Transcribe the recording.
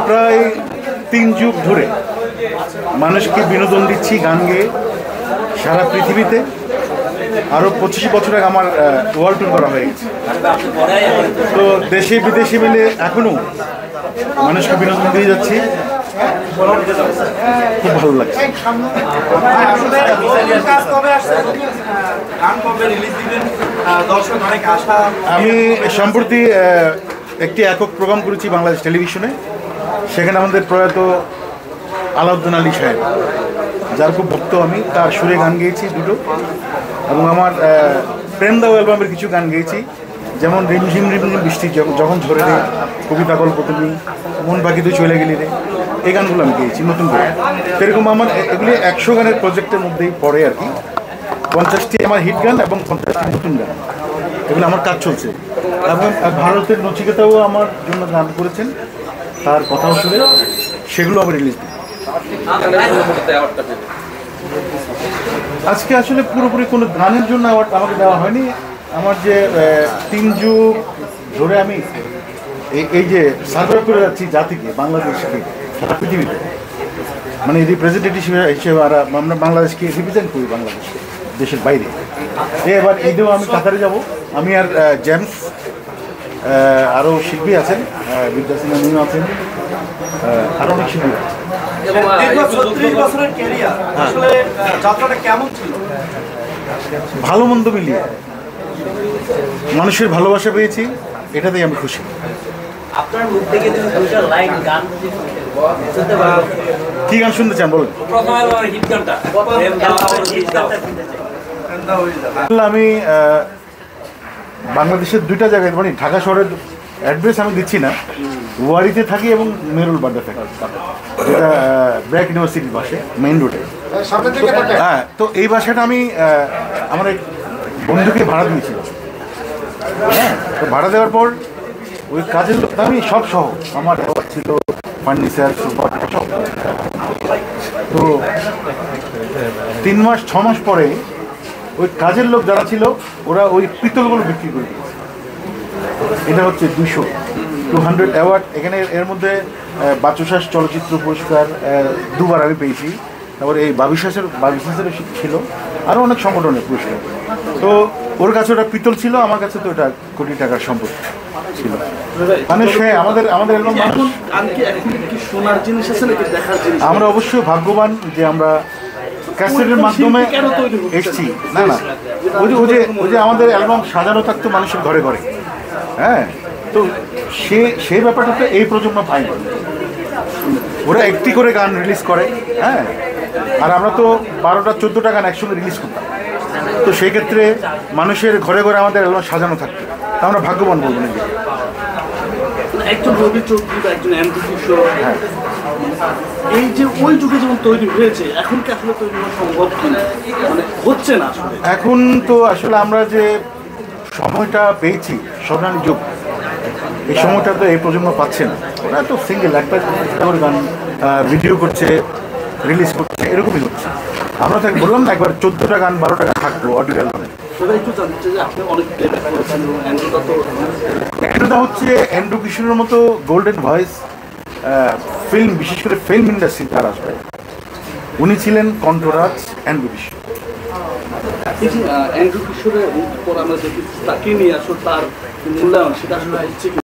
প্রায় 3 যুগ ধরে মানুষকে বিনোদন দিচ্ছি গান গেয়ে সারা পৃথিবীতে। আরও 25 বছর আগে আমার ওয়ার্ল্ড ট্যুর করা হয়ে গেছে। তো দেশে বিদেশে মিলে এখনও মানুষকে বিনোদন দিয়ে যাচ্ছি, খুব ভালো লাগছে। আমি সম্প্রতি একটি একক প্রোগ্রাম করেছি বাংলাদেশ টেলিভিশনে। সেখানে আমাদের প্রয়াত আলাউদ্দিন আলী সাহেব, যার খুব ভক্ত আমি, তার সুরে গান গেয়েছি দুটো, এবং আমার প্রেম দাও অ্যালবামের কিছু গান গেয়েছি, যেমন রিমঝিম রিমঝিম বৃষ্টি যখন ধরে রে, কবিতা গল্প তুমি, মন বাকি তুই চলে গেলি রে, এই গানগুলো আমি গেয়েছি নতুন করে। সেরকম আমার এগুলি 100 গানের প্রজেক্টের মধ্যেই পড়ে আর কি। 50টি আমার হিট গান এবং 50টি নতুন গান, এগুলো আমার কাজ চলছে। এবং ভারতের নচিকেতাও আমার জন্য গান করেছেন, তার কথাও শুনে সেগুলো আমি রিলিজ দিই। আজকে আসলে পুরোপুরি কোনো গানের জন্য অ্যাওয়ার্ড আমাকে দেওয়া হয়নি। আমার যে 3 যুগ ধরে আমি এই যে সার্ভে করে যাচ্ছি জাতিকে, বাংলাদেশকে, সারা পৃথিবীতে, মানে রিপ্রেজেন্টেটিভ হিসেবে আমরা বাংলাদেশকে রিপ্রেজেন্ট করি, বাংলাদেশকে দেশের বাইরে। এবার ঈদেও আমি কাতারে যাব। আমি আর জেমস, আরও শিল্পী আছেন, বিদ্যা সিনহা উনিও আছেন, আরও অনেক শিল্পী আছেন। ভালো মন্দ মিলিয়ে মানুষের ভালোবাসা পেয়েছি, এটাতেই আমি খুশি। আপনার মুখ থেকে দুইটা লাইন গান কি গান শুনতে চান বলেন? আমি বাংলাদেশের 2টা জায়গায়, মানে ঢাকা শহরের অ্যাড্রেস আমি দিচ্ছি না, ওয়ারিতে থাকি এবং মেরুল বাড্ডা থাকি, যেটা ব্র্যাক ইউনিভার্সিটির পাশে মেইন রোডে। হ্যাঁ, তো এই বাসাটা আমি আমার এক বন্ধুকে ভাড়া দিয়েছিলাম। হ্যাঁ, তো ভাড়া দেওয়ার পর ওই কাজের লোক আমি সব সহ, আমার ছিল ফার্নিচার, সুপার সব। তো 3 মাস 6 মাস পরে ওই কাজের লোক যারা ছিল ওরা ওই পিতলগুলো বিক্রি করে দিয়েছে। এটা হচ্ছে 200 অ্যাওয়ার্ড। এখানে এর মধ্যে বাচুশ্বাস চলচ্চিত্র পুরস্কার 2বার আমি পেয়েছি। তারপরে এই বাবিশ্বাসেরও ছিল, আরও অনেক সংগঠনের পুরস্কার। তো ওর কাছে ওটা পিতল ছিল, আমার কাছে তো ওটা কোটি টাকার সম্পত্তি ছিল। মানে সে আমাদের এরকম আমরা অবশ্যই ভাগ্যবান যে আমরা ক্যাসেটের মাধ্যমে এসেছি। না না, ওই যে আমাদের অ্যালবাম সাজানো থাকতো মানুষের ঘরে ঘরে। হ্যাঁ, তো সেই ব্যাপারটা তো এই প্রজন্ম পায় না। ওরা একটি করে গান রিলিজ করে। হ্যাঁ, আর আমরা তো 12টা 14টা গান একসঙ্গে রিলিজ করতাম। তো সেই ক্ষেত্রে মানুষের ঘরে ঘরে আমাদের অ্যালবাম সাজানো থাকতো, তা আমরা ভাগ্যবান বলবো না। একজন রবি চৌধুরী বা একজন এন্ড্রু কিশোর, এই যে ওই যুগে যেমন তৈরি হয়েছে, এখন কি আসলে তৈরি হওয়া সম্ভব কিনা, মানে হচ্ছে না আসলে? এখন তো আসলে আমরা যে সময়টা পেয়েছি, স্বর্ণালী যুগ, এই সময়টা তো এই প্রজন্ম পাচ্ছে না। ওরা তো সিঙ্গেল একটা করে গান ভিডিও করছে, রিলিজ করছে, এরকমই হচ্ছে। আমরা তাকে বললাম না একবার 14টা গান 12টা গান থাকবো অডিও অ্যালবামে। এটা হচ্ছে এন্ড্রু কিশোরের মতো গোল্ডেন ভয়েস ফিল্ম, বিশেষ করে ফিল্ম ইন্ডাস্ট্রি তার আসবে। উনি ছিলেন কণ্ঠরাজ এন্ড্রু কিশোর। এন্ড্রু কিশোরের পর আমরা দেখি তাকে নিয়ে আসলে তার মূল্যায়ন, সেটা আসলে হচ্ছে